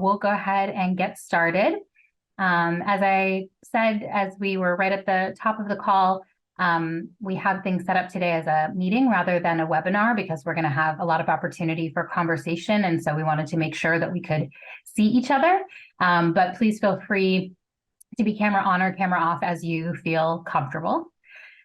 we'll go ahead and get started. As I said, as we were right at the top of the call, we have things set up today as a meeting rather than a webinar because we're going to have a lot of opportunity for conversation. And so we wanted to make sure that we could see each other. But please feel free to be camera on or camera off as you feel comfortable.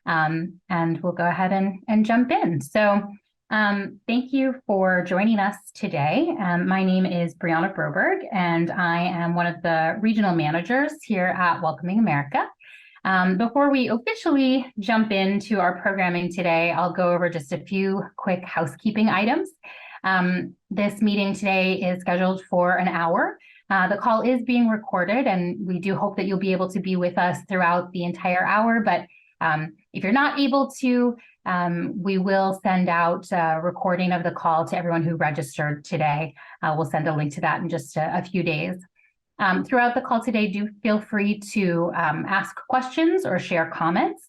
And we'll go ahead and jump in. So thank you for joining us today. My name is Brianna Broberg, and I am one of the regional managers here at Welcoming America. Before we officially jump into our programming today, I'll go over just a few quick housekeeping items. This meeting today is scheduled for an hour. The call is being recorded, and we do hope that you'll be able to be with us throughout the entire hour. But if you're not able to, we will send out a recording of the call to everyone who registered today. We'll send a link to that in just a few days. Throughout the call today, do feel free to ask questions or share comments.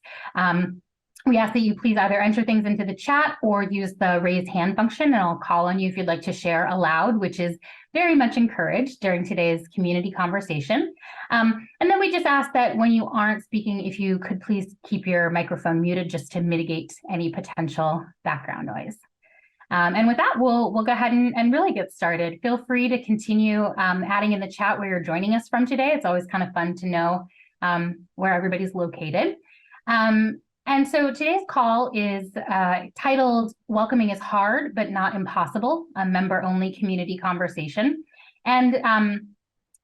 We ask that you please either enter things into the chat or use the raise hand function, and I'll call on you if you'd like to share aloud, which is very much encouraged during today's community conversation. And then we just ask that when you aren't speaking, if you could please keep your microphone muted just to mitigate any potential background noise. And with that, we'll go ahead and really get started. Feel free to continue adding in the chat where you're joining us from today. It's always kind of fun to know where everybody's located. And so today's call is titled Welcoming is Hard, but Not Impossible, a member-only community conversation. And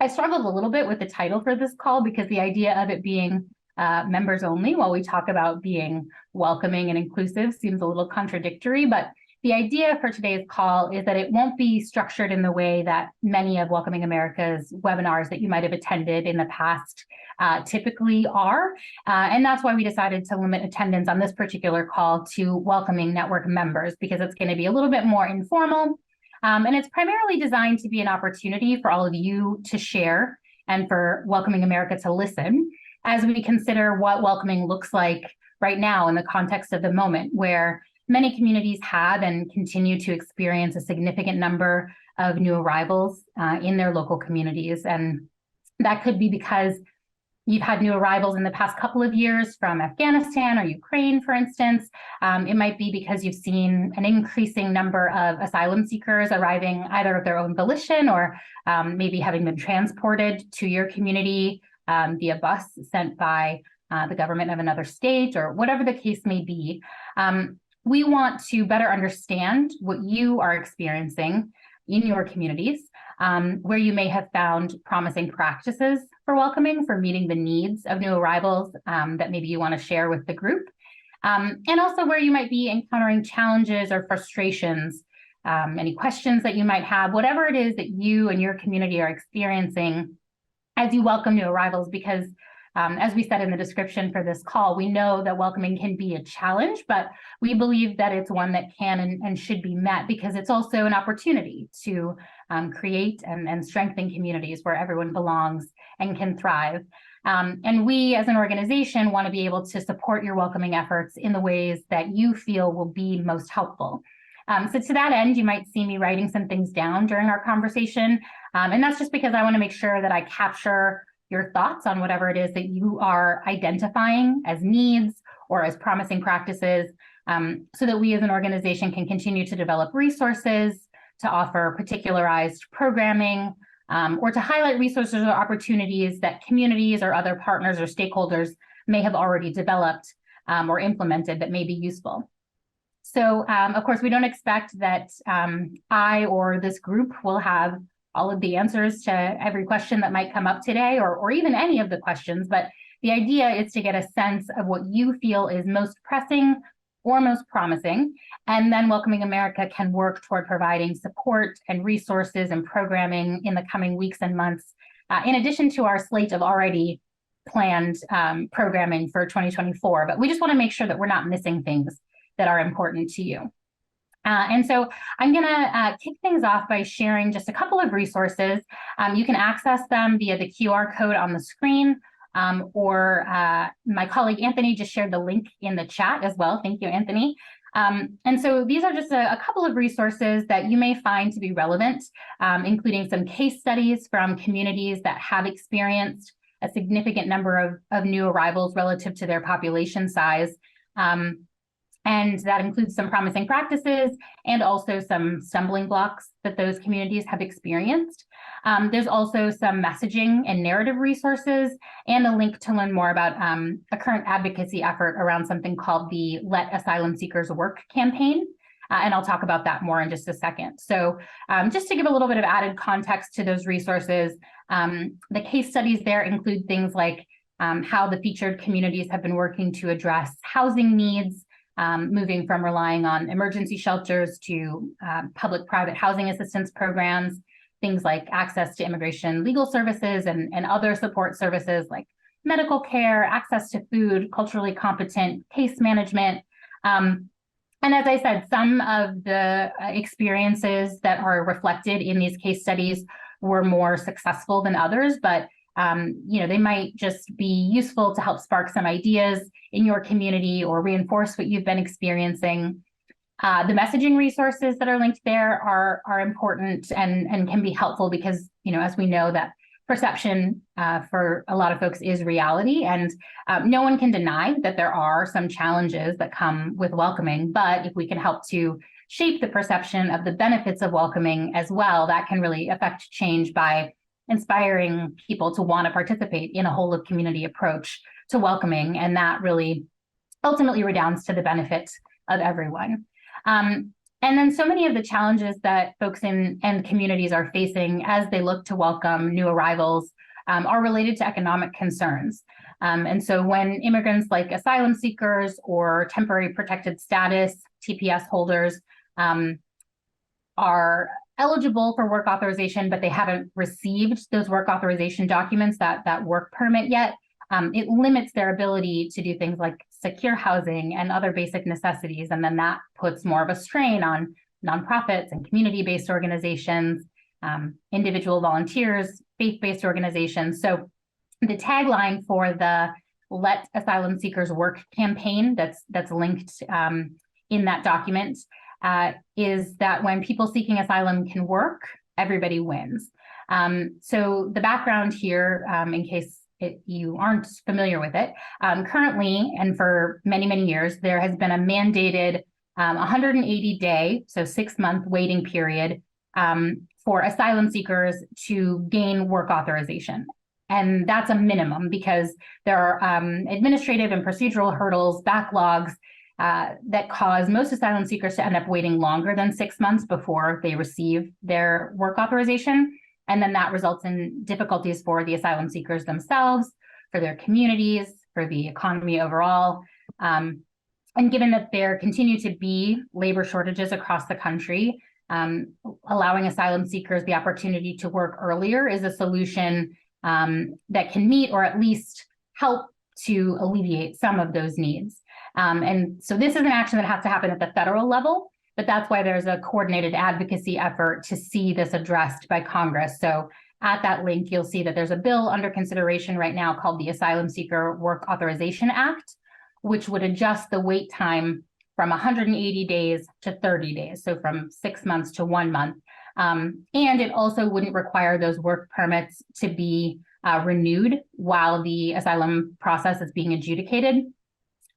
I struggled a little bit with the title for this call because the idea of it being members only while we talk about being welcoming and inclusive seems a little contradictory. But the idea for today's call is that it won't be structured in the way that many of Welcoming America's webinars that you might have attended in the past typically are. And that's why we decided to limit attendance on this particular call to welcoming network members, because it's going to be a little bit more informal. And it's primarily designed to be an opportunity for all of you to share and for Welcoming America to listen as we consider what welcoming looks like right now in the context of the moment, where many communities have and continue to experience a significant number of new arrivals in their local communities. And that could be because you've had new arrivals in the past couple of years from Afghanistan or Ukraine, for instance. It might be because you've seen an increasing number of asylum seekers arriving either of their own volition or maybe having been transported to your community via bus sent by the government of another state, or whatever the case may be. We want to better understand what you are experiencing in your communities, where you may have found promising practices for welcoming, for meeting the needs of new arrivals that maybe you want to share with the group, and also where you might be encountering challenges or frustrations, any questions that you might have, whatever it is that you and your community are experiencing as you welcome new arrivals, because as we said in the description for this call, we know that welcoming can be a challenge, but we believe that it's one that can and should be met because it's also an opportunity to create and strengthen communities where everyone belongs and can thrive. And we as an organization want to be able to support your welcoming efforts in the ways that you feel will be most helpful. So to that end, you might see me writing some things down during our conversation. And that's just because I want to make sure that I capture your thoughts on whatever it is that you are identifying as needs or as promising practices, so that we as an organization can continue to develop resources, to offer particularized programming, or to highlight resources or opportunities that communities or other partners or stakeholders may have already developed or implemented that may be useful. So, of course, we don't expect that I or this group will have all of the answers to every question that might come up today, or even any of the questions, but the idea is to get a sense of what you feel is most pressing or most promising, and then Welcoming America can work toward providing support and resources and programming in the coming weeks and months, in addition to our slate of already planned programming for 2024. But we just want to make sure that we're not missing things that are important to you. And so I'm going to kick things off by sharing just a couple of resources. You can access them via the QR code on the screen, or my colleague Anthony just shared the link in the chat as well. Thank you, Anthony. And so these are just a couple of resources that you may find to be relevant, including some case studies from communities that have experienced a significant number of new arrivals relative to their population size. And that includes some promising practices and also some stumbling blocks that those communities have experienced. There's also some messaging and narrative resources and a link to learn more about a current advocacy effort around something called the Let Asylum Seekers Work campaign. And I'll talk about that more in just a second. So just to give a little bit of added context to those resources, the case studies there include things like how the featured communities have been working to address housing needs, moving from relying on emergency shelters to public-private housing assistance programs, things like access to immigration legal services and other support services like medical care, access to food, culturally competent case management. And as I said, some of the experiences that are reflected in these case studies were more successful than others, but they might just be useful to help spark some ideas in your community or reinforce what you've been experiencing. The messaging resources that are linked there are important and can be helpful because, as we know, that perception for a lot of folks is reality, and no one can deny that there are some challenges that come with welcoming. But if we can help to shape the perception of the benefits of welcoming as well, that can really affect change by inspiring people to want to participate in a whole of community approach to welcoming. And that really ultimately redounds to the benefit of everyone. And then so many of the challenges that folks and communities are facing as they look to welcome new arrivals are related to economic concerns. And so when immigrants like asylum seekers or temporary protected status, TPS holders, are eligible for work authorization, but they haven't received those work authorization documents, that work permit yet, it limits their ability to do things like secure housing and other basic necessities. And then that puts more of a strain on nonprofits and community-based organizations, individual volunteers, faith-based organizations. So the tagline for the Let Asylum Seekers Work campaign that's linked in that document is that when people seeking asylum can work, everybody wins. So the background here, in case you aren't familiar with it, currently and for many, many years, there has been a mandated 180-day, so 6-month waiting period for asylum seekers to gain work authorization. And that's a minimum because there are administrative and procedural hurdles, backlogs, that cause most asylum seekers to end up waiting longer than 6 months before they receive their work authorization. And then that results in difficulties for the asylum seekers themselves, for their communities, for the economy overall. And given that there continue to be labor shortages across the country, allowing asylum seekers the opportunity to work earlier is a solution that can meet or at least help to alleviate some of those needs. And so this is an action that has to happen at the federal level, but that's why there's a coordinated advocacy effort to see this addressed by Congress. So at that link, you'll see that there's a bill under consideration right now called the Asylum Seeker Work Authorization Act, which would adjust the wait time from 180 days to 30 days, so from 6 months to 1 month. And it also wouldn't require those work permits to be renewed while the asylum process is being adjudicated.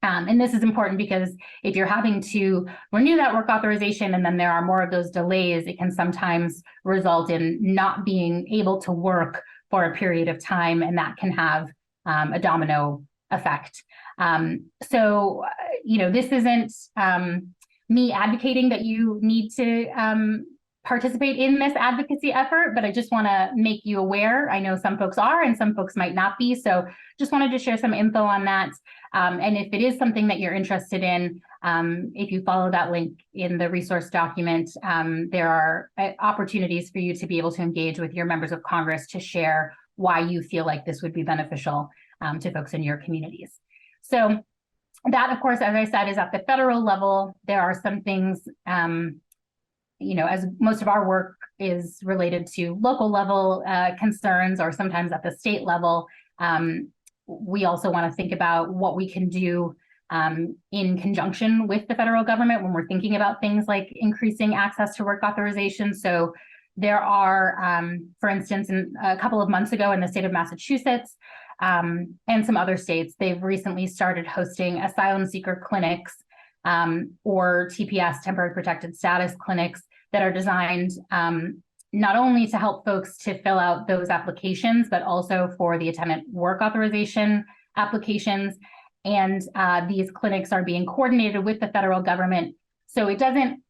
And this is important because if you're having to renew that work authorization and then there are more of those delays, it can sometimes result in not being able to work for a period of time, and that can have a domino effect. So, this isn't me advocating that you need to participate in this advocacy effort, but I just want to make you aware. I know some folks are and some folks might not be. So just wanted to share some info on that. And if it is something that you're interested in, if you follow that link in the resource document, there are opportunities for you to be able to engage with your members of Congress to share why you feel like this would be beneficial to folks in your communities. So that, of course, as I said, is at the federal level. There are some things, as most of our work is related to local level concerns or sometimes at the state level, we also want to think about what we can do in conjunction with the federal government when we're thinking about things like increasing access to work authorization. So there are, for instance, a couple of months ago in the state of Massachusetts and some other states, they've recently started hosting asylum seeker clinics or TPS, temporary protected status clinics, that are designed not only to help folks to fill out those applications, but also for the attendant work authorization applications. And these clinics are being coordinated with the federal government. So it doesn't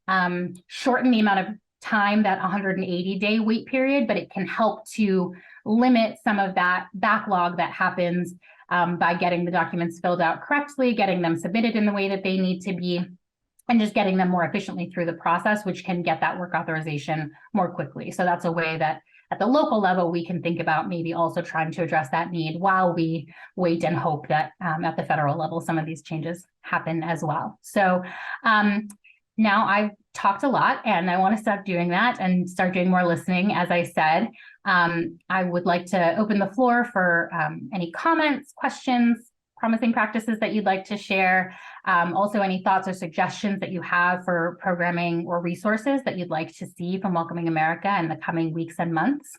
shorten the amount of time, that 180-day wait period, but it can help to limit some of that backlog that happens by getting the documents filled out correctly, getting them submitted in the way that they need to be, and just getting them more efficiently through the process, which can get that work authorization more quickly. So that's a way that at the local level, we can think about maybe also trying to address that need while we wait and hope that at the federal level, some of these changes happen as well. So now I've talked a lot and I want to stop doing that and start doing more listening. As I said, I would like to open the floor for any comments, questions, promising practices that you'd like to share. Also, any thoughts or suggestions that you have for programming or resources that you'd like to see from Welcoming America in the coming weeks and months.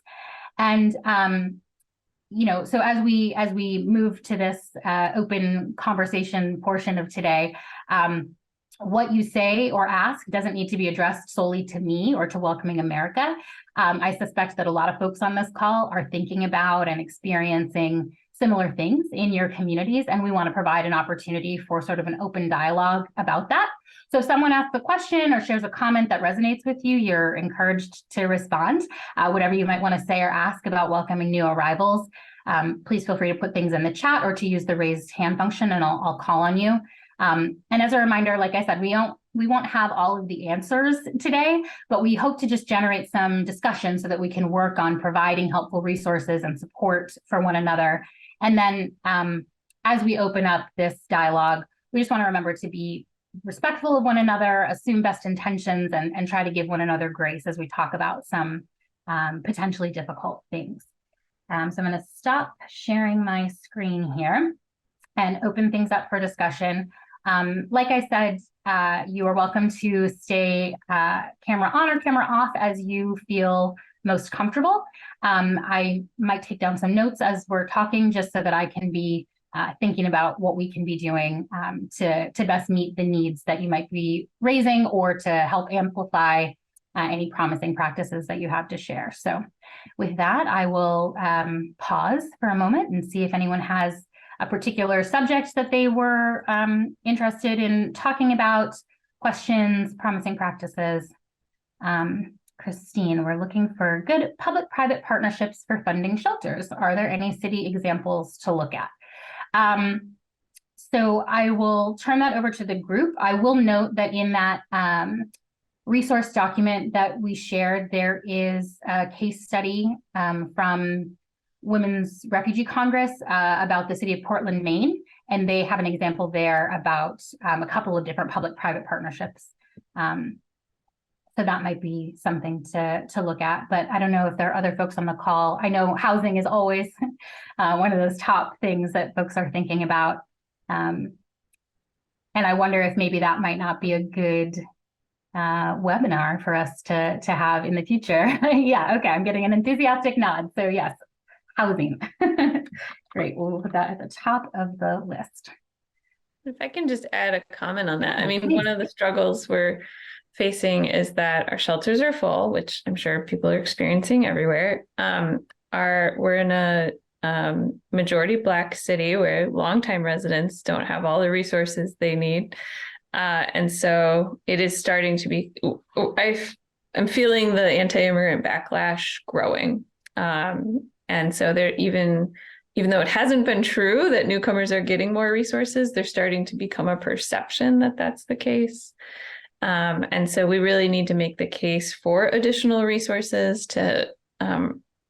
And so as we move to this open conversation portion of today, what you say or ask doesn't need to be addressed solely to me or to Welcoming America. I suspect that a lot of folks on this call are thinking about and experiencing similar things in your communities, and we want to provide an opportunity for sort of an open dialogue about that. So if someone asks a question or shares a comment that resonates with you, you're encouraged to respond. Whatever you might want to say or ask about welcoming new arrivals, please feel free to put things in the chat or to use the raised hand function, and I'll call on you. And as a reminder, like I said, we won't have all of the answers today, but we hope to just generate some discussion so that we can work on providing helpful resources and support for one another. And then as we open up this dialogue, we just want to remember to be respectful of one another, assume best intentions, and try to give one another grace as we talk about some potentially difficult things. So I'm going to stop sharing my screen here and open things up for discussion. Like I said, you are welcome to stay camera on or camera off as you feel most comfortable. I might take down some notes as we're talking just so that I can be thinking about what we can be doing to best meet the needs that you might be raising or to help amplify any promising practices that you have to share. So with that, I will pause for a moment and see if anyone has a particular subject that they were interested in talking about, questions, promising practices. Christine, we're looking for good public-private partnerships for funding shelters. Are there any city examples to look at? So I will turn that over to the group. I will note that in that resource document that we shared, there is a case study from Women's Refugee Congress about the city of Portland, Maine, and they have an example there about a couple of different public-private partnerships. So that might be something to look at, but I don't know if there are other folks on the call. I know housing is always one of those top things that folks are thinking about. And I wonder if maybe that might not be a good webinar for us to have in the future. Yeah, okay, I'm getting an enthusiastic nod. So yes, housing. Great, we'll put that at the top of the list. If I can just add a comment on that. I mean, one of the struggles we're facing is that our shelters are full, which I'm sure people are experiencing everywhere. We're in a majority Black city where longtime residents don't have all the resources they need. And so it is starting to be, I'm feeling the anti-immigrant backlash growing. And so there, even though it hasn't been true that newcomers are getting more resources, they're starting to become a perception that that's the case. And so we really need to make the case for additional resources to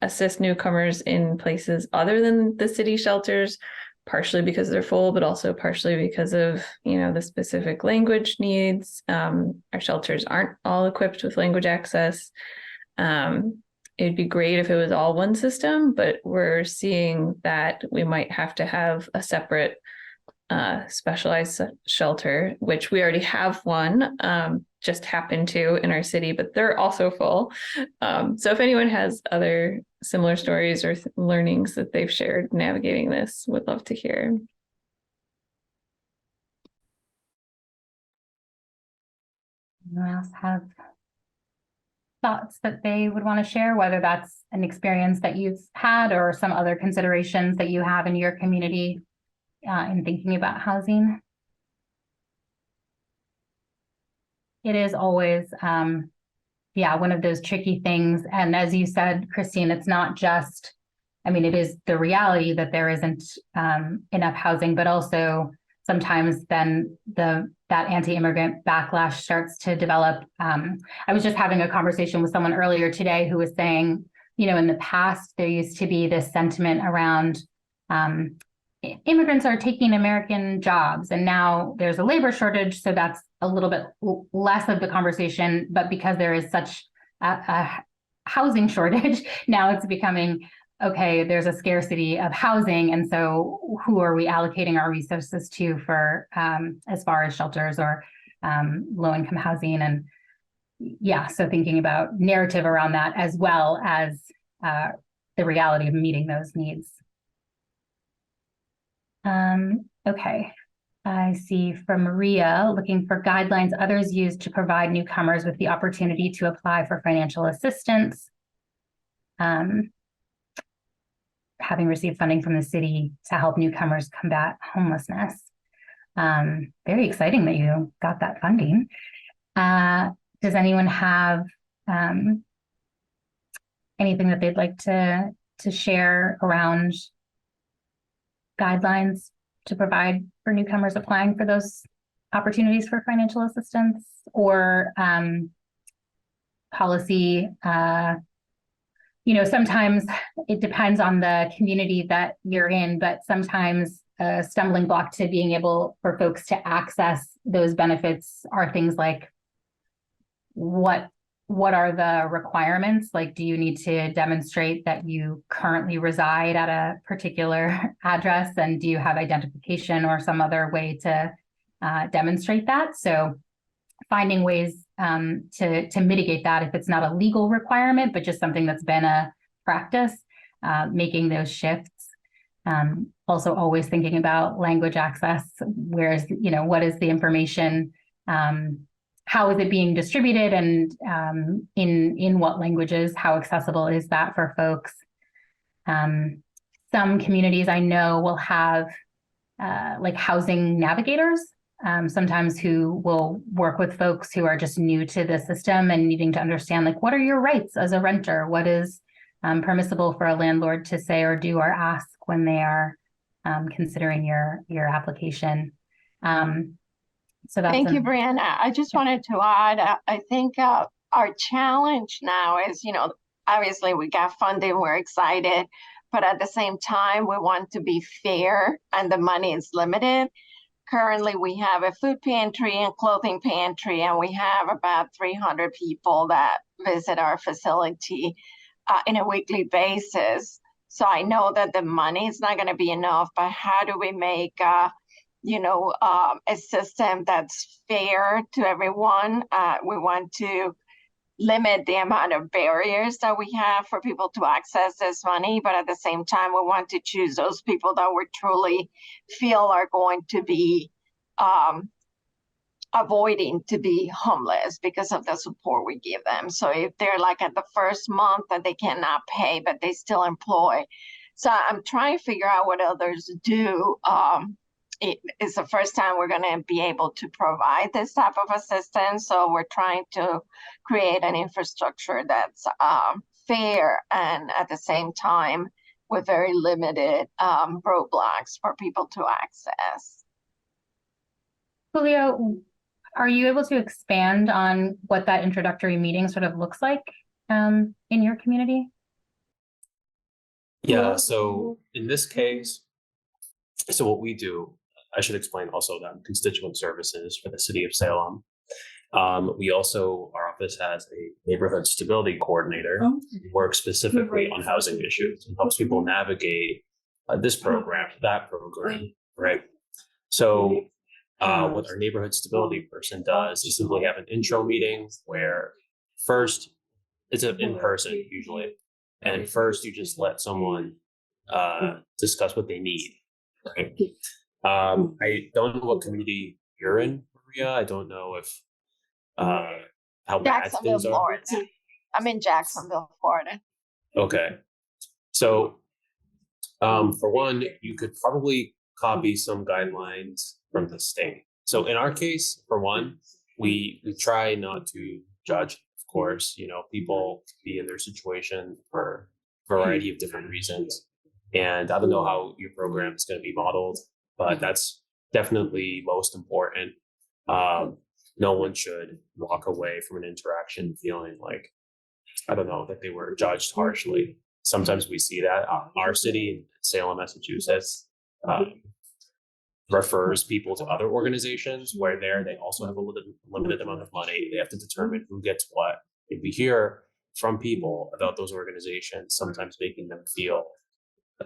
assist newcomers in places other than the city shelters, partially because they're full, but also partially because of, the specific language needs. Our shelters aren't all equipped with language access. It'd be great if it was all one system, but we're seeing that we might have to have a separate specialized shelter, which we already have one, just happened to in our city, but they're also full. So if anyone has other similar stories or learnings that they've shared navigating this, would love to hear. Anyone else have thoughts that they would want to share, whether that's an experience that you've had or some other considerations that you have in your community in thinking about housing? It is always, one of those tricky things. And as you said, Christine, it's not just, it is the reality that there isn't enough housing, but also sometimes then that anti-immigrant backlash starts to develop. I was just having a conversation with someone earlier today who was saying, in the past, there used to be this sentiment around immigrants are taking American jobs, and now there's a labor shortage, so that's a little bit less of the conversation. But because there is such a housing shortage, now it's becoming, okay, there's a scarcity of housing, and so who are we allocating our resources to for as far as shelters or low-income housing? And so thinking about narrative around that as well as the reality of meeting those needs. Okay. I see from Maria, looking for guidelines others use to provide newcomers with the opportunity to apply for financial assistance. Having received funding from the city to help newcomers combat homelessness. Very exciting that you got that funding. Does anyone have anything that they'd like to share around guidelines to provide for newcomers applying for those opportunities for financial assistance, or policy? Sometimes it depends on the community that you're in, but sometimes a stumbling block to being able for folks to access those benefits are things like what are the requirements? Like, do you need to demonstrate that you currently reside at a particular address? And do you have identification or some other way to demonstrate that? So finding ways to mitigate that if it's not a legal requirement, but just something that's been a practice, making those shifts. Also always thinking about language access, whereas, what is the information, how is it being distributed, and in what languages, how accessible is that for folks? Some communities I know will have like housing navigators, sometimes who will work with folks who are just new to the system and needing to understand, like, what are your rights as a renter? What is permissible for a landlord to say or do or ask when they are considering your application? So that's Thank you, Brianna. I just wanted to add, I think our challenge now is, obviously we got funding, we're excited, but at the same time, we want to be fair and the money is limited. Currently, we have a food pantry and clothing pantry, and we have about 300 people that visit our facility in a weekly basis. So I know that the money is not going to be enough, but how do we make a system that's fair to everyone? We want to limit the amount of barriers that we have for people to access this money, but at the same time, we want to choose those people that we truly feel are going to be avoiding to be homeless because of the support we give them. So if they're like at the first month that they cannot pay, but they still employ. So I'm trying to figure out what others do. It is the first time we're going to be able to provide this type of assistance. So we're trying to create an infrastructure that's fair and at the same time with very limited roadblocks for people to access. Julio, are you able to expand on what that introductory meeting sort of looks like in your community? Yeah, so in this case, so what we do, I should explain also that constituent services for the city of Salem. We also, our office has a neighborhood stability coordinator who works specifically on housing issues and helps people navigate this program, that program, right? So what our neighborhood stability person does is simply have an intro meeting where first it's in person usually, and first you just let someone discuss what they need. Right? I don't know what community you're in, Maria. I don't know if how bad Jacksonville, things are. Florida. I'm in Jacksonville, Florida. Okay, so for one, you could probably copy some guidelines from the state. So in our case, for one, we try not to judge. Of course, you know, people be in their situation for a variety of different reasons, and I don't know how your program is going to be modeled, but that's definitely most important. No one should walk away from an interaction feeling like, I don't know, that they were judged harshly. Sometimes we see that our city, Salem, Massachusetts, refers people to other organizations where they also have a limited amount of money. They have to determine who gets what. And we hear from people about those organizations, sometimes making them feel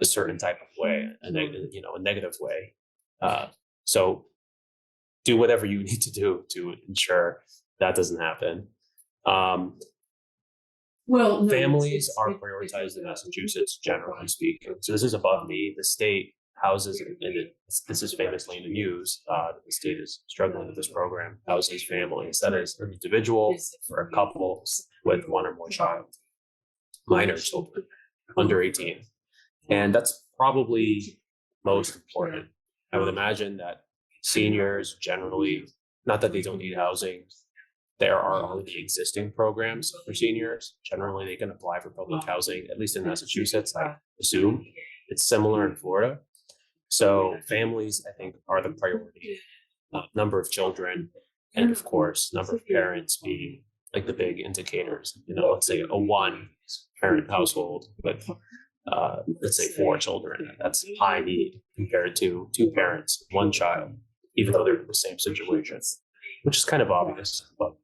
a certain type of way, a negative way. So do whatever you need to do to ensure that doesn't happen. Families are prioritized in Massachusetts, generally speaking. So this is above me. The state houses, and this is famously in the news, the state is struggling with this program, houses families, that is an individual or a couple with one or more child, minor children, under 18. And that's probably most important. I would imagine that seniors generally, not that they don't need housing, there are already existing programs for seniors. Generally, they can apply for public housing, at least in Massachusetts. I assume it's similar in Florida. So families, I think, are the priority. Number of children, and of course, number of parents being like the big indicators. You know, let's say a one parent household with, let's say 4 children. That's high need compared to 2 parents, 1 child, even though they're in the same situation, which is kind of obvious, but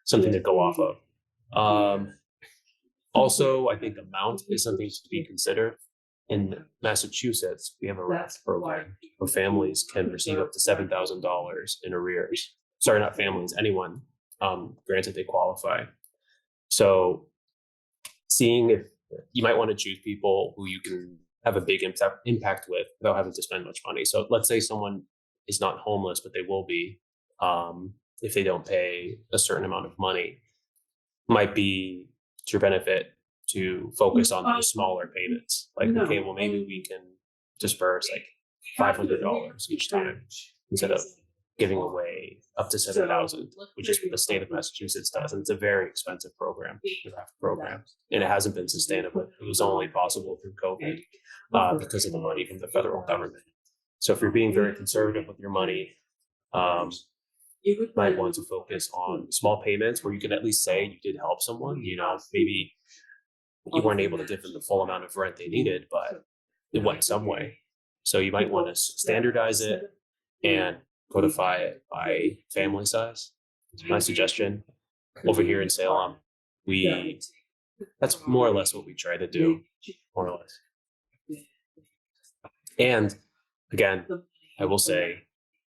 something to go off of. Also, I think amount is something to be considered. In Massachusetts, we have a RAF program where families can receive up to $7,000 in arrears. Sorry, not families, anyone, granted they qualify. So seeing if you might want to choose people who you can have a big impact with without having to spend much money. So let's say someone is not homeless, but they will be, if they don't pay a certain amount of money, might be to your benefit to focus on those smaller payments. Like, okay, well, maybe we can disperse like $500 each time instead of giving away up to $7,000, which is what the state of Massachusetts does. And it's a very expensive program, and it hasn't been sustainable. It was only possible through COVID because of the money from the federal government. So if you're being very conservative with your money, you might want to focus on small payments where you can at least say you did help someone. You know, maybe you weren't able to give them the full amount of rent they needed, but it went some way. So you might want to standardize it and codify it by family size. It's my suggestion. Over here in Salem, that's more or less what we try to do, more or less. And again, I will say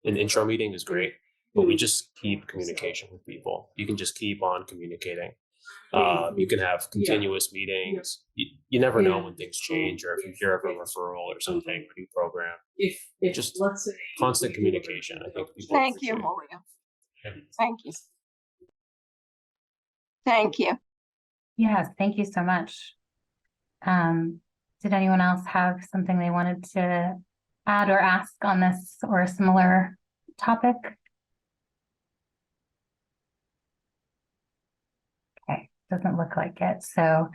an intro meeting is great, but we just keep communication with people. You can just keep on communicating. You can have continuous meetings. You never know when things change, or if you hear of a referral or something, a new program. Just constant communication. I think people. Thank you, Maria. Thank you. Thank you. Yes, thank you so much. Did anyone else have something they wanted to add or ask on this or a similar topic? Okay, doesn't look like it. So,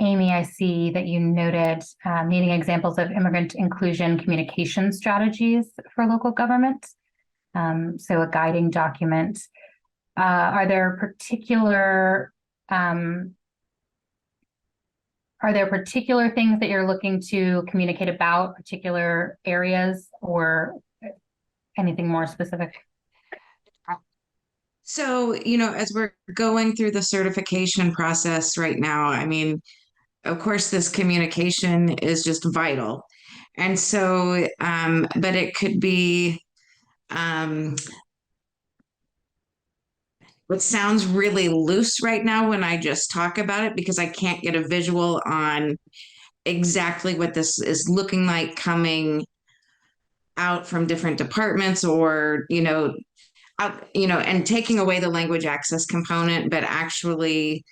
Amy, I see that you noted needing examples of immigrant inclusion communication strategies for local government. So a guiding document. Are there particular things that you're looking to communicate about, particular areas, or anything more specific? So, as we're going through the certification process right now, I mean, of course, this communication is just vital. And so, but it could be, it sounds really loose right now when I just talk about it because I can't get a visual on exactly what this is looking like coming out from different departments or, and taking away the language access component, but actually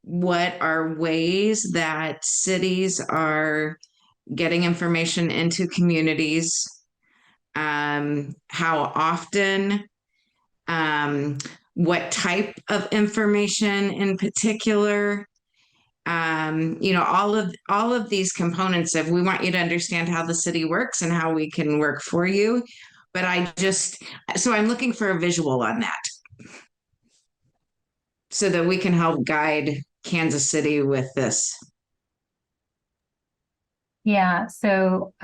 what are ways that cities are getting information into communities, how often, um, what type of information in particular, all of these components of we want you to understand how the city works and how we can work for you. But so I'm looking for a visual on that so that we can help guide Kansas City with this. Yeah, so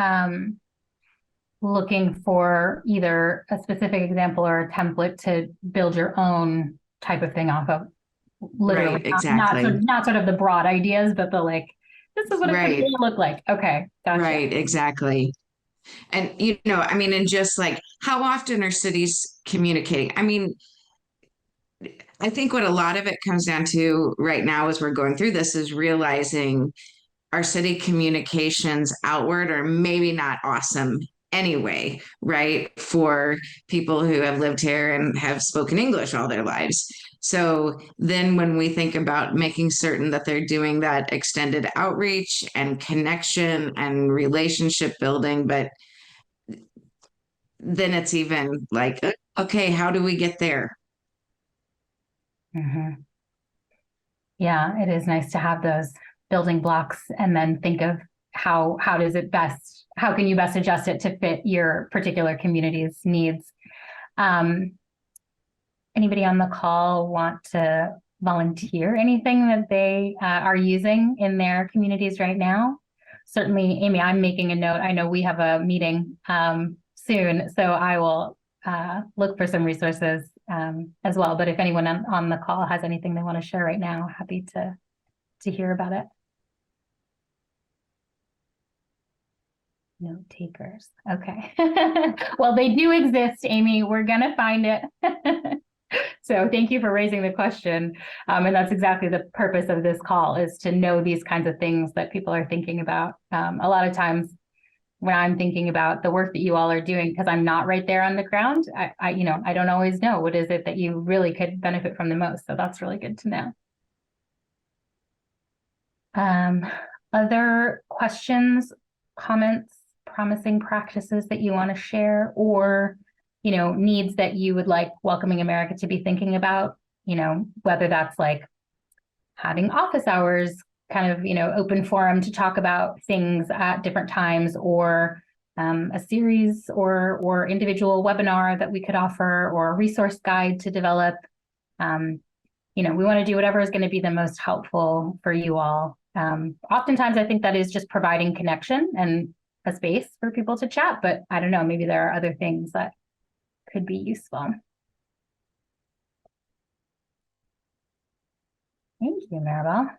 looking for either a specific example or a template to build your own type of thing off of. Literally, Right, exactly. not sort of the broad ideas, but the like, this is what it could Right. really look like. Okay, gotcha. Right, exactly. And, I mean, and just like how often are cities communicating? I mean, I think what a lot of it comes down to right now as we're going through this is realizing our city communications outward are maybe not awesome anyway, right? For people who have lived here and have spoken English all their lives. So then when we think about making certain that they're doing that extended outreach and connection and relationship building, but then it's even like, okay, how do we get there? Mhm. Yeah, it is nice to have those building blocks and then think of how can you best adjust it to fit your particular community's needs. Anybody on the call want to volunteer anything that they are using in their communities right now? Certainly, Amy, I'm making a note. I know we have a meeting soon, so I will look for some resources as well. But if anyone on the call has anything they want to share right now, happy to hear about it. Note takers. Okay. Well, they do exist, Amy. We're gonna find it. So thank you for raising the question. And that's exactly the purpose of this call, is to know these kinds of things that people are thinking about. A lot of times when I'm thinking about the work that you all are doing, because I'm not right there on the ground, I don't always know what is it that you really could benefit from the most. So that's really good to know. Other questions, comments, promising practices that you want to share, or needs that you would like Welcoming America to be thinking about, whether that's like having office hours, kind of, open forum to talk about things at different times, or a series or individual webinar that we could offer, or a resource guide to develop. We want to do whatever is going to be the most helpful for you all. Oftentimes I think that is just providing connection and a space for people to chat, but I don't know, maybe there are other things that could be useful. Thank you, Maribel.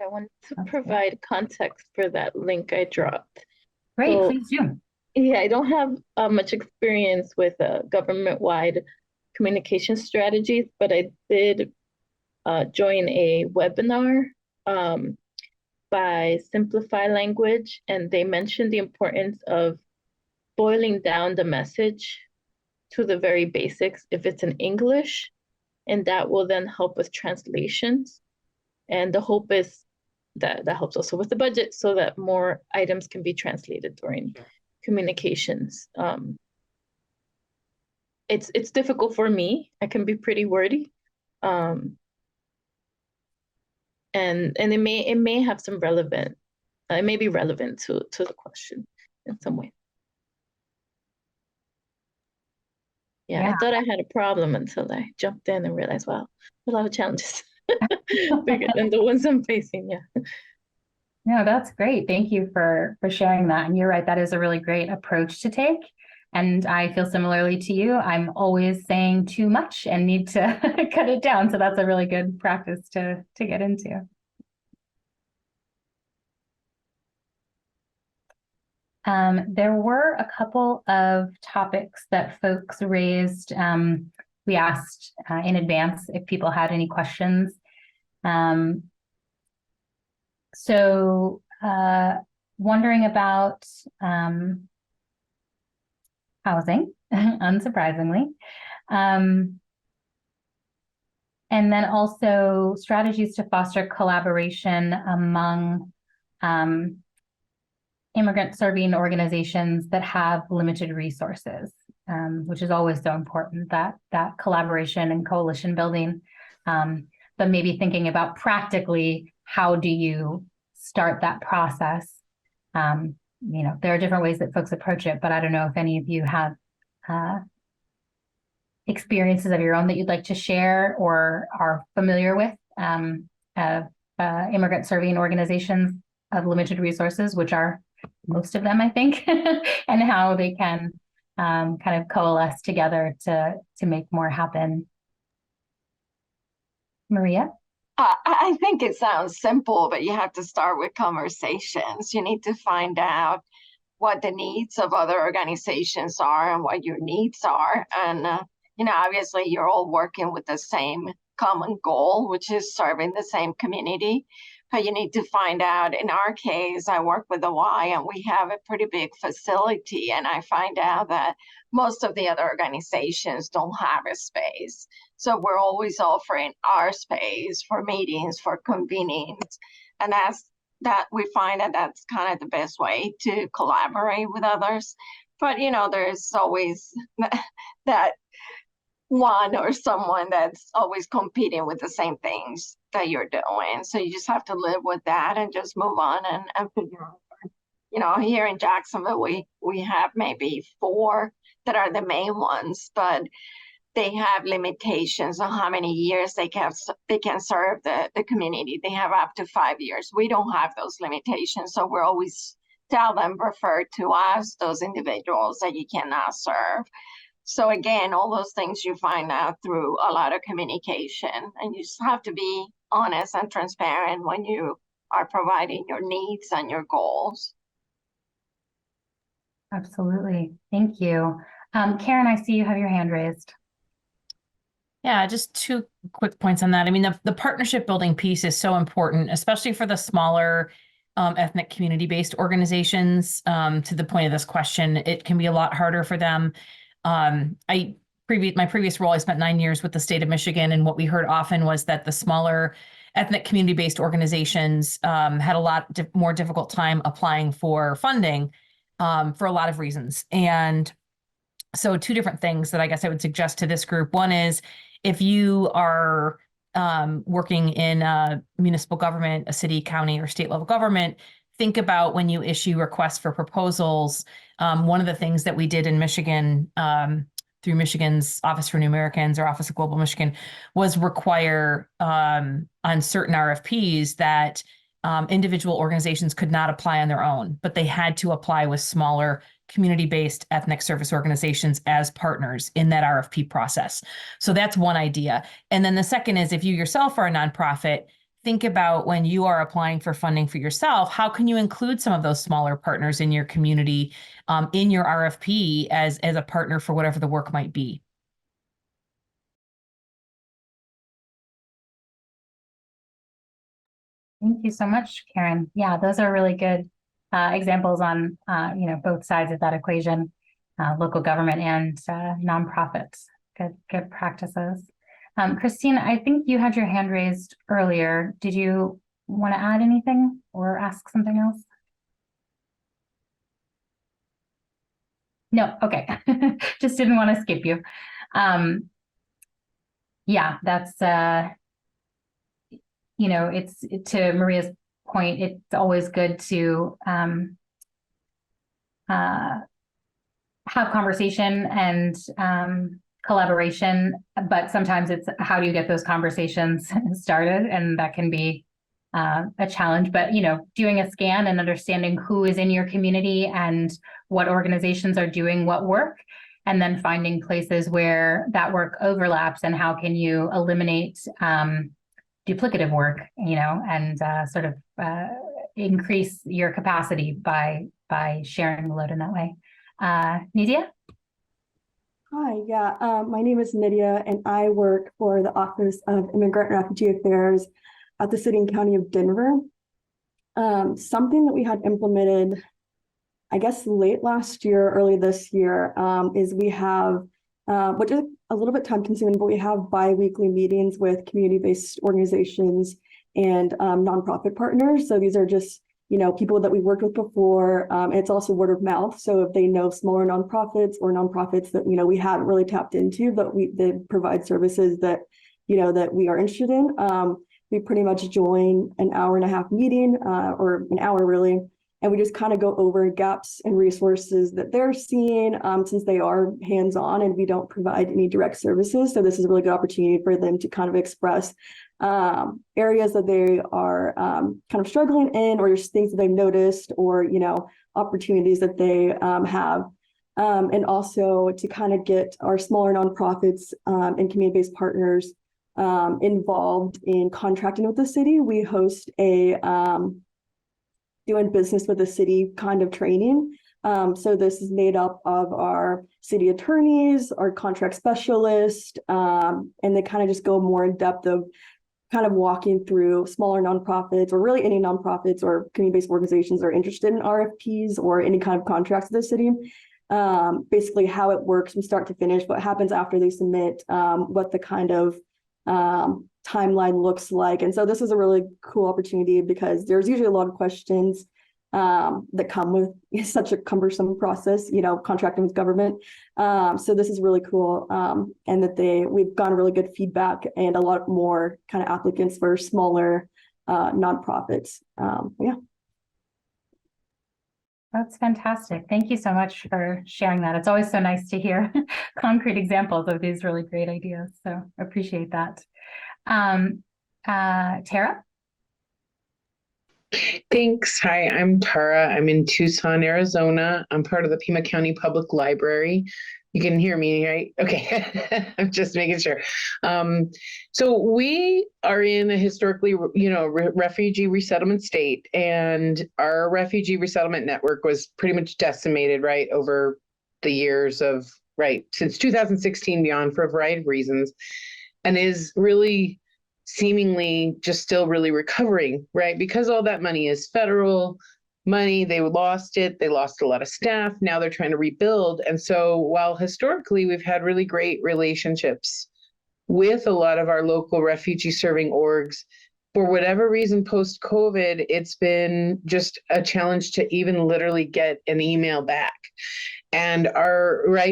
I want to provide context for that link I dropped. Great, please do. Yeah, I don't have much experience with government-wide communication strategies, but I did join a webinar by Simplify Language, and they mentioned the importance of boiling down the message to the very basics if it's in English, and that will then help with translations. And the hope is that helps also with the budget so that more items can be translated during communications. It's difficult for me. I can be pretty wordy. And it may have some relevant, it may be relevant to the question in some way. Yeah, I thought I had a problem until I jumped in and realized, wow, a lot of challenges bigger than the ones I'm facing. Yeah. No, that's great. Thank you for sharing that. And you're right, that is a really great approach to take. And I feel similarly to you. I'm always saying too much and need to cut it down. So that's a really good practice to get into. There were a couple of topics that folks raised. We asked in advance if people had any questions. So wondering about housing, unsurprisingly. And then also strategies to foster collaboration among immigrant serving organizations that have limited resources, which is always so important, that collaboration and coalition building. But maybe thinking about practically, how do you start that process? There are different ways that folks approach it, but I don't know if any of you have experiences of your own that you'd like to share or are familiar with immigrant serving organizations of limited resources, which are most of them, I think, and how they can kind of coalesce together to make more happen. Maria? I think it sounds simple, but you have to start with conversations. You need to find out what the needs of other organizations are and what your needs are. And, obviously you're all working with the same common goal, which is serving the same community. But you need to find out, in our case, I work with the Y and we have a pretty big facility. And I find out that most of the other organizations don't have a space. So we're always offering our space for meetings, for convenings. And that we find that that's kind of the best way to collaborate with others. But, there's always that one or someone that's always competing with the same things that you're doing. So you just have to live with that and just move on and figure out. Here in Jacksonville, we have maybe 4 that are the main ones, but they have limitations on how many years they can serve the community. They have up to 5 years. We don't have those limitations. So we're always tell them, refer to us, those individuals that you cannot serve. So again, all those things you find out through a lot of communication, and you just have to be honest and transparent when you are providing your needs and your goals. Absolutely. Thank you. Karen, I see you have your hand raised. Yeah, just 2 quick points on that. I mean, the partnership building piece is so important, especially for the smaller ethnic community-based organizations. To the point of this question, it can be a lot harder for them. My previous role, I spent 9 years with the state of Michigan, and what we heard often was that the smaller ethnic community-based organizations had a lot more difficult time applying for funding for a lot of reasons. And so 2 different things that I guess I would suggest to this group. One is, if you are working in a municipal government, a city, county, or state level government, think about when you issue requests for proposals. One of the things that we did in Michigan through Michigan's Office for New Americans, or Office of Global Michigan, was require on certain RFPs that individual organizations could not apply on their own, but they had to apply with smaller community-based ethnic service organizations as partners in that RFP process. So that's one idea. And then the second is, if you yourself are a nonprofit, think about when you are applying for funding for yourself, how can you include some of those smaller partners in your community, in your RFP as a partner for whatever the work might be. Thank you so much, Karen. Yeah, those are really good examples on both sides of that equation, local government and nonprofits. Good practices. Christine, I think you had your hand raised earlier. Did you want to add anything or ask something else? No, okay. Just didn't want to skip you. Yeah, that's it's to Maria's point, it's always good to have conversation and collaboration, but sometimes it's how do you get those conversations started, and that can be a challenge. But doing a scan and understanding who is in your community and what organizations are doing what work, and then finding places where that work overlaps and how can you eliminate duplicative work, and sort of increase your capacity by by sharing the load in that way. Nidia? Hi, yeah, my name is Nydia, and I work for the Office of Immigrant and Refugee Affairs at the City and County of Denver. Something that we had implemented, I guess, late last year, early this year, is we have, which is a little bit time consuming, but we have bi-weekly meetings with community-based organizations and nonprofit partners. So these are just, people that we worked with before. It's also word of mouth. So if they know smaller nonprofits or nonprofits that, we haven't really tapped into, but they provide services that, that we are interested in, we pretty much join an hour-and-a-half meeting, or an hour really, and we just kind of go over gaps and resources that they're seeing, since they are hands-on and we don't provide any direct services. So this is a really good opportunity for them to kind of express areas that they are kind of struggling in, or just things that they've noticed, or opportunities that they have. And also to kind of get our smaller nonprofits and community-based partners involved in contracting with the city. We host a doing business with the city kind of training. So this is made up of our city attorneys, our contract specialists, and they kind of just go more in depth of kind of walking through smaller nonprofits, or really any nonprofits or community-based organizations that are interested in RFPs or any kind of contracts with the city. Basically how it works from start to finish, what happens after they submit, what the kind of timeline looks like. And so this is a really cool opportunity because there's usually a lot of questions that come with such a cumbersome process, contracting with government. So this is really cool. And that we've gotten really good feedback and a lot more kind of applicants for smaller nonprofits. Yeah. That's fantastic. Thank you so much for sharing that. It's always so nice to hear concrete examples of these really great ideas. So appreciate that. Tara? Thanks. Hi, I'm Tara. I'm in Tucson, Arizona. I'm part of the Pima County Public Library. You can hear me, right? Okay. I'm just making sure. So we are in a historically, refugee resettlement state, and our refugee resettlement network was pretty much decimated, right, over the years of, since 2016 beyond, for a variety of reasons, and is really seemingly just still really recovering, right? Because all that money is federal money. They lost it. They lost a lot of staff. Now they're trying to rebuild. And so while historically we've had really great relationships with a lot of our local refugee serving orgs, for whatever reason, post-COVID, it's been just a challenge to even literally get an email back. And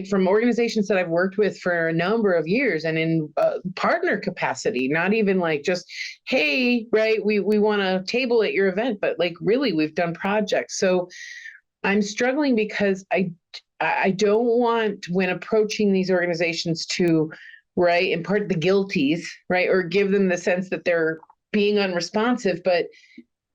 from organizations that I've worked with for a number of years and in partner capacity, not even like just, hey, we want to table at your event, but like really we've done projects. So I'm struggling because I don't want, when approaching these organizations, to impart the guilties, or give them the sense that they're being unresponsive, but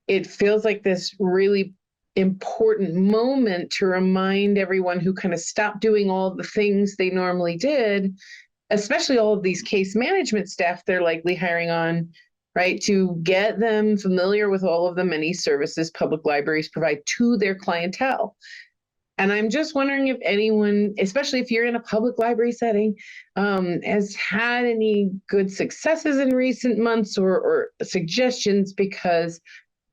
it feels like this really important moment to remind everyone who kind of stopped doing all the things they normally did, especially all of these case management staff they're likely hiring on, to get them familiar with all of the many services public libraries provide to their clientele. And I'm just wondering if anyone, especially if you're in a public library setting, has had any good successes in recent months or suggestions, because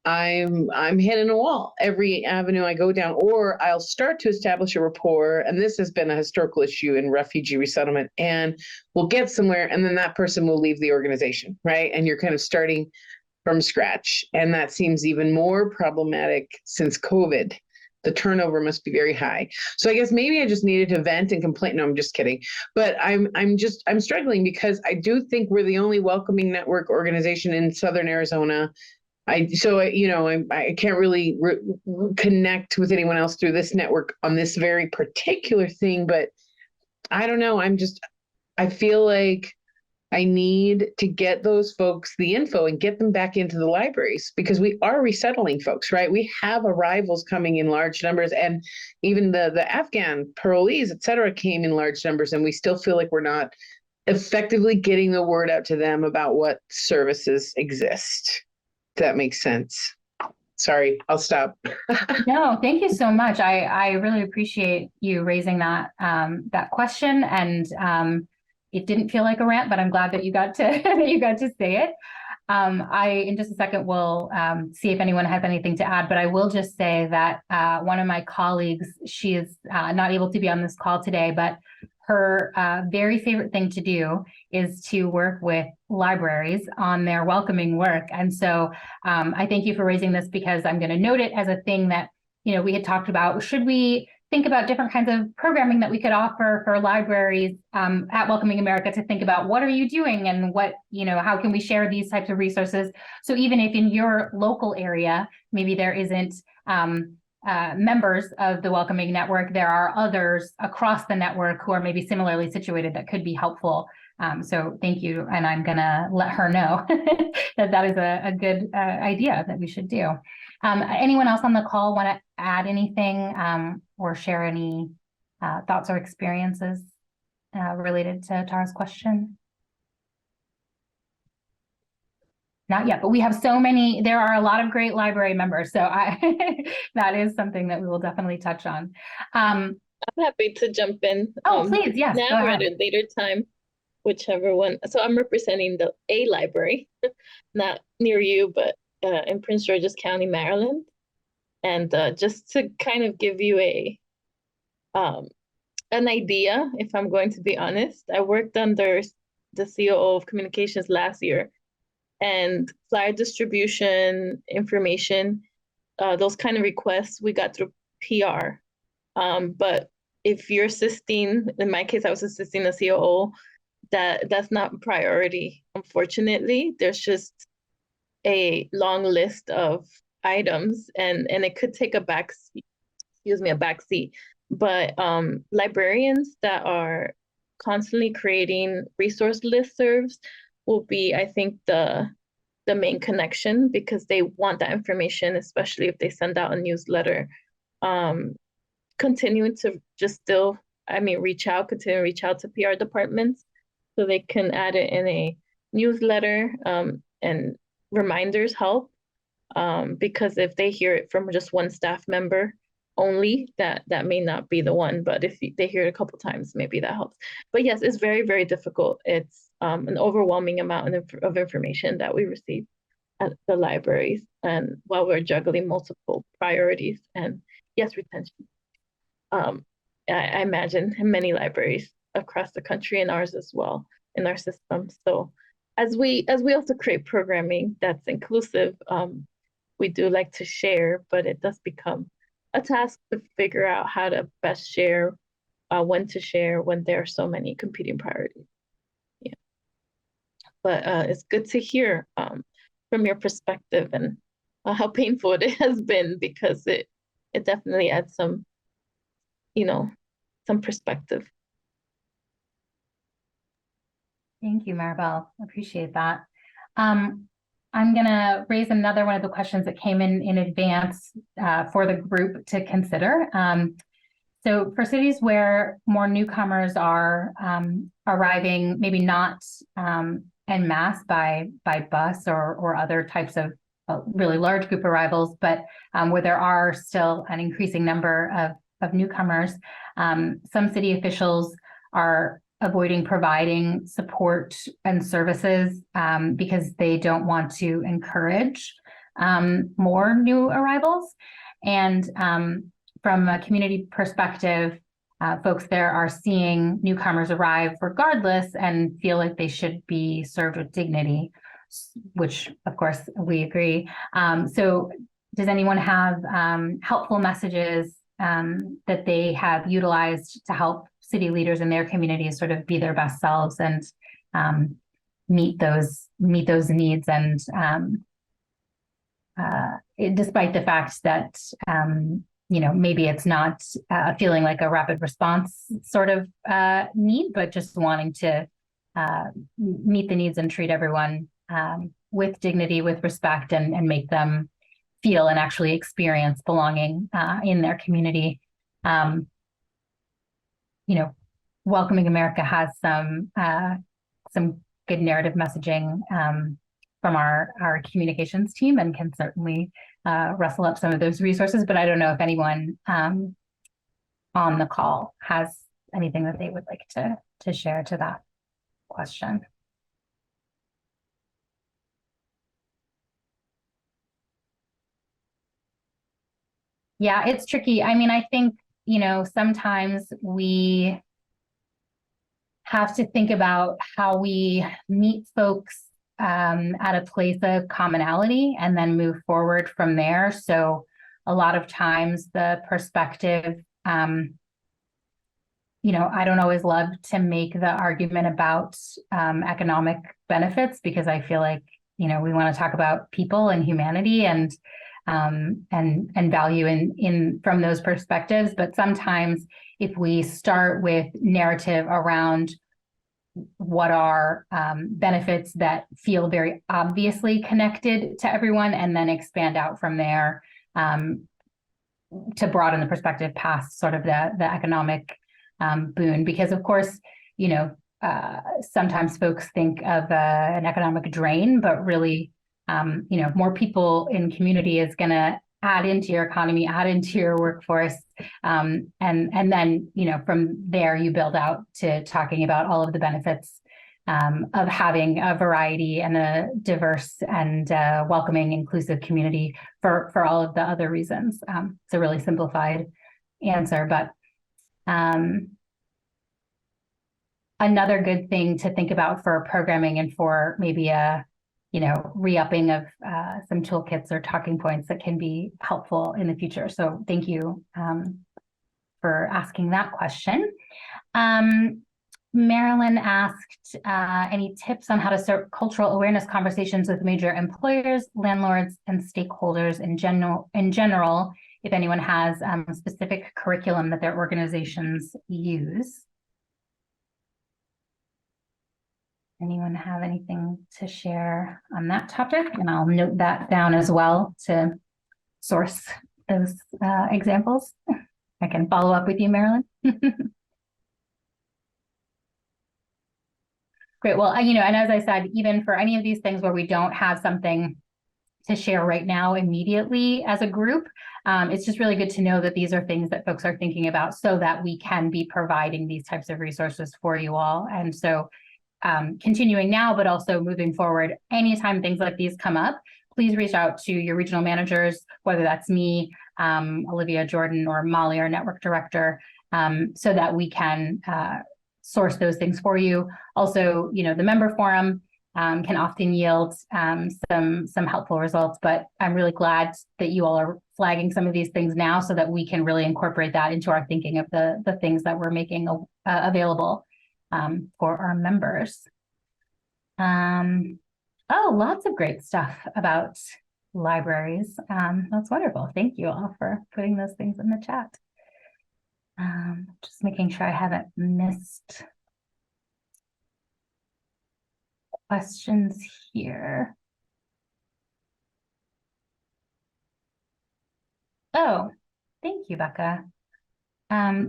I'm hitting a wall every avenue I go down, or I'll start to establish a rapport. And this has been a historical issue in refugee resettlement, and we'll get somewhere, and then that person will leave the organization, and you're kind of starting from scratch. And that seems even more problematic since COVID. The turnover must be very high. So I guess maybe I just needed to vent and complain. No, I'm just kidding. But I'm struggling because I do think we're the only welcoming network organization in Southern Arizona. I can't really connect with anyone else through this network on this very particular thing, but I don't know. I feel like I need to get those folks the info and get them back into the libraries, because we are resettling folks, We have arrivals coming in large numbers, and even the Afghan parolees, et cetera, came in large numbers, and we still feel like we're not effectively getting the word out to them about what services exist. If that makes sense. Sorry, I'll stop. No, thank you so much. I really appreciate you raising that question, and it didn't feel like a rant, but I'm glad that you got to that you got to say it. I in just a second will see if anyone has anything to add, but I will just say that one of my colleagues, she is not able to be on this call today, but her very favorite thing to do is to work with libraries on their welcoming work. And so I thank you for raising this, because I'm going to note it as a thing that, you know, we had talked about. Should we think about different kinds of programming that we could offer for libraries at Welcoming America, to think about what are you doing and what, you know, how can we share these types of resources? So even if in your local area, maybe there isn't members of the Welcoming Network, there are others across the network who are maybe similarly situated that could be helpful. So thank you. And I'm gonna let her know that is a good idea that we should do. Anyone else on the call want to add anything or share any thoughts or experiences related to Tara's question? Not yet, but we have so many, there are a lot of great library members. So that is something that we will definitely touch on. I'm happy to jump in. Oh, please, yes, go now or ahead. at a later time, whichever one. So I'm representing the A library, not near you, but in Prince George's County, Maryland. And just to kind of give you an idea, if I'm going to be honest, I worked under the COO of communications last year, and flyer distribution, information, those kind of requests we got through PR. But if you're assisting, in my case, I was assisting the COO, that's not priority, unfortunately. There's just a long list of items, and it could take a backseat. But librarians that are constantly creating resource listservs will be, I think, the main connection, because they want that information, especially if they send out a newsletter. Continuing to just still, continue to reach out to PR departments so they can add it in a newsletter, and reminders help, because if they hear it from just one staff member only, that may not be the one, but if they hear it a couple times, maybe that helps. But yes, it's very, very difficult. It's an overwhelming amount of information that we receive at the libraries, and while we're juggling multiple priorities, and yes, retention. I imagine in many libraries across the country, and ours as well, in our system. So as we also create programming that's inclusive, we do like to share, but it does become a task to figure out how to best share, when to share, when there are so many competing priorities. Yeah, but it's good to hear from your perspective, and how painful it has been, because it definitely adds some, some perspective. Thank you, Maribel. Appreciate that. I'm going to raise another one of the questions that came in advance for the group to consider. So for cities where more newcomers are arriving, maybe not en masse by bus or other types of really large group arrivals, but where there are still an increasing number of newcomers, some city officials are avoiding providing support and services because they don't want to encourage more new arrivals. And from a community perspective, folks there are seeing newcomers arrive regardless and feel like they should be served with dignity, which of course we agree. So does anyone have helpful messages that they have utilized to help city leaders in their communities sort of be their best selves and meet those needs, and despite the fact that maybe it's not feeling like a rapid response sort of need, but just wanting to meet the needs and treat everyone with dignity, with respect, and make them feel and actually experience belonging in their community. Welcoming America has some good narrative messaging from our communications team, and can certainly rustle up some of those resources, but I don't know if anyone on the call has anything that they would like to share to that question. Yeah, it's tricky. I mean, I think, sometimes we have to think about how we meet folks at a place of commonality and then move forward from there. So a lot of times the perspective, I don't always love to make the argument about economic benefits, because I feel like, we want to talk about people and humanity and value in from those perspectives. But sometimes if we start with narrative around what are benefits that feel very obviously connected to everyone, and then expand out from there to broaden the perspective past sort of the economic boon, because of course, sometimes folks think of an economic drain, but really, more people in community is going to add into your economy, add into your workforce. And then, from there you build out to talking about all of the benefits of having a variety and a diverse and welcoming, inclusive community for all of the other reasons. It's a really simplified answer, but another good thing to think about for programming and for maybe a re-upping of some toolkits or talking points that can be helpful in the future. So thank you for asking that question. Marilyn asked any tips on how to start cultural awareness conversations with major employers, landlords, and stakeholders in general, if anyone has specific curriculum that their organizations use. Anyone have anything to share on that topic? And I'll note that down as well to source those examples. I can follow up with you, Marilyn. Great. Well, and as I said, even for any of these things where we don't have something to share right now immediately as a group, it's just really good to know that these are things that folks are thinking about, so that we can be providing these types of resources for you all. And so continuing now, but also moving forward, anytime things like these come up, please reach out to your regional managers, whether that's me, Olivia Jordan, or Molly, our network director, so that we can source those things for you. Also, the member forum can often yield some helpful results, but I'm really glad that you all are flagging some of these things now, so that we can really incorporate that into our thinking of the things that we're making available for our members. Oh, lots of great stuff about libraries. That's wonderful. Thank you all for putting those things in the chat. Just making sure I haven't missed questions here. Oh, thank you, Becca.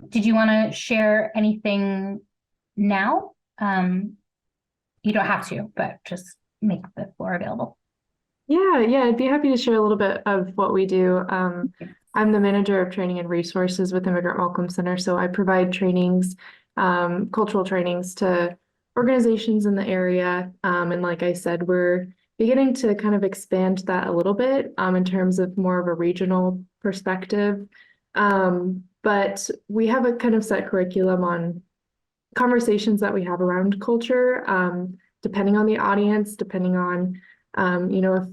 Did you want to share anything now? You don't have to, but just make the floor available. Yeah, I'd be happy to share a little bit of what we do. I'm the manager of training and resources with Immigrant Welcome Center, so I provide trainings, cultural trainings to organizations in the area. And like I said, we're beginning to kind of expand that a little bit in terms of more of a regional perspective. But we have a kind of set curriculum on conversations that we have around culture, depending on the audience, depending on, if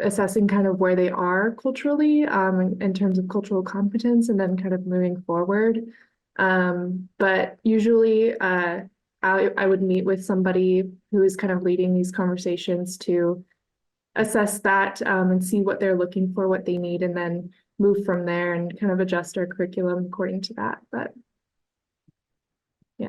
assessing kind of where they are culturally in terms of cultural competence, and then kind of moving forward. But usually I would meet with somebody who is kind of leading these conversations to assess that and see what they're looking for, what they need, and then move from there and kind of adjust our curriculum according to that. But yeah,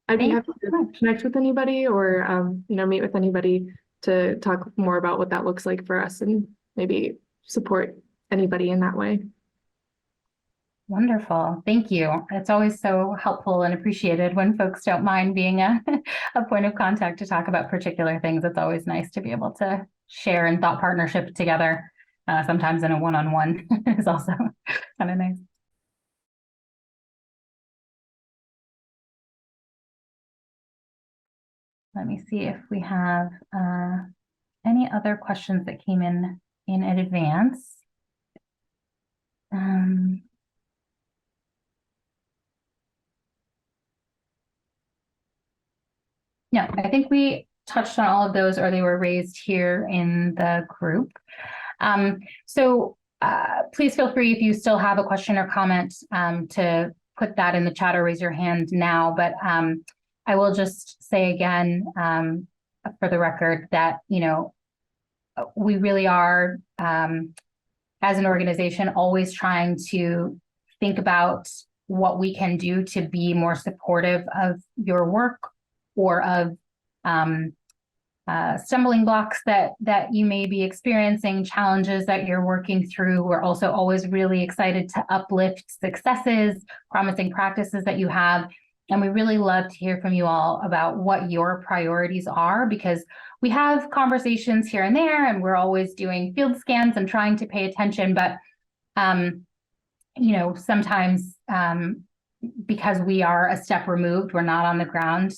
I'd be happy to connect with anybody or, meet with anybody to talk more about what that looks like for us and maybe support anybody in that way. Wonderful. Thank you. It's always so helpful and appreciated when folks don't mind being a point of contact to talk about particular things. It's always nice to be able to share and thought partnership together. sometimes in a one-on-one is also kind of nice. Let me see if we have any other questions that came in advance. No, I think we touched on all of those, or they were raised here in the group. So please feel free if you still have a question or comment to put that in the chat or raise your hand now. But I will just say again, for the record, that, you know, we really are, as an organization, always trying to think about what we can do to be more supportive of your work, or of stumbling blocks that you may be experiencing, challenges that you're working through. We're also always really excited to uplift successes, promising practices that you have. And we really love to hear from you all about what your priorities are, because we have conversations here and there, and we're always doing field scans and trying to pay attention. But, you know, sometimes because we are a step removed, we're not on the ground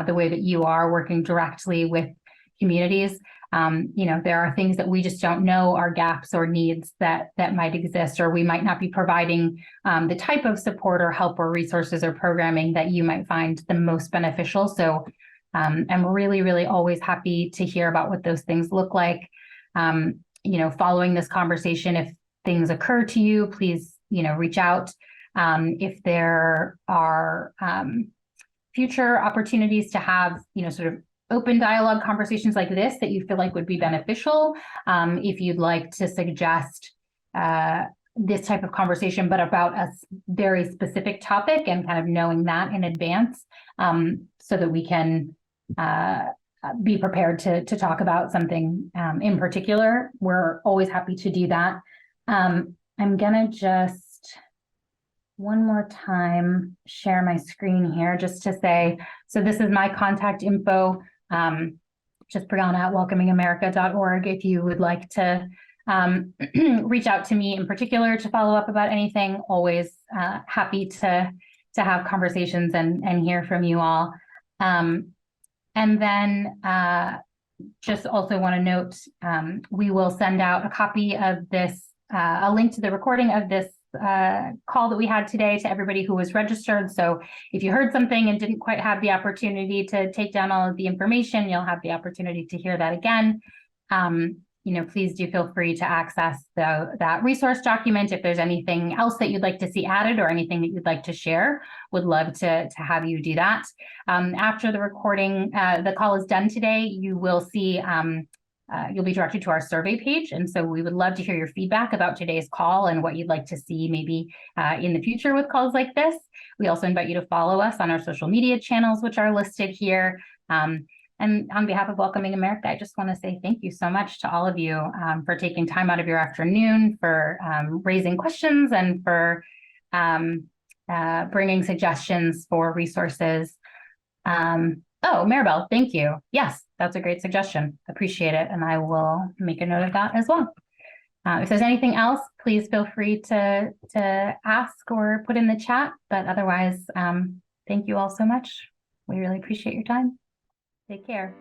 the way that you are, working directly with communities. You know, there are things that we just don't know are gaps or needs that might exist, or we might not be providing the type of support or help or resources or programming that you might find the most beneficial. So I'm really, really always happy to hear about what those things look like. You know, following this conversation, if things occur to you, please, you know, reach out. If there are future opportunities to have, you know, sort of open dialogue conversations like this that you feel like would be beneficial, if you'd like to suggest this type of conversation, but about a very specific topic, and kind of knowing that in advance, so that we can be prepared to talk about something in particular, we're always happy to do that. I'm gonna just one more time share my screen here just to say, so this is my contact info, just brianna@welcomingamerica.org if you would like to reach out to me in particular to follow up about anything. Always happy to have conversations and hear from you all. And then just also want to note, we will send out a copy of this, a link to the recording of this call that we had today to everybody who was registered. So if you heard something and didn't quite have the opportunity to take down all of the information, you'll have the opportunity to hear that again. You know, please do feel free to access that resource document. If there's anything else that you'd like to see added, or anything that you'd like to share, would love to have you do that. After the recording, the call is done today, you will see you'll be directed to our survey page. And so we would love to hear your feedback about today's call and what you'd like to see maybe in the future with calls like this. We also invite you to follow us on our social media channels, which are listed here. And on behalf of Welcoming America, I just want to say thank you so much to all of you for taking time out of your afternoon, for raising questions, and for bringing suggestions for resources. Oh, Maribel, thank you. Yes, that's a great suggestion. Appreciate it. And I will make a note of that as well. If there's anything else, please feel free to ask or put in the chat. But otherwise, thank you all so much. We really appreciate your time. Take care.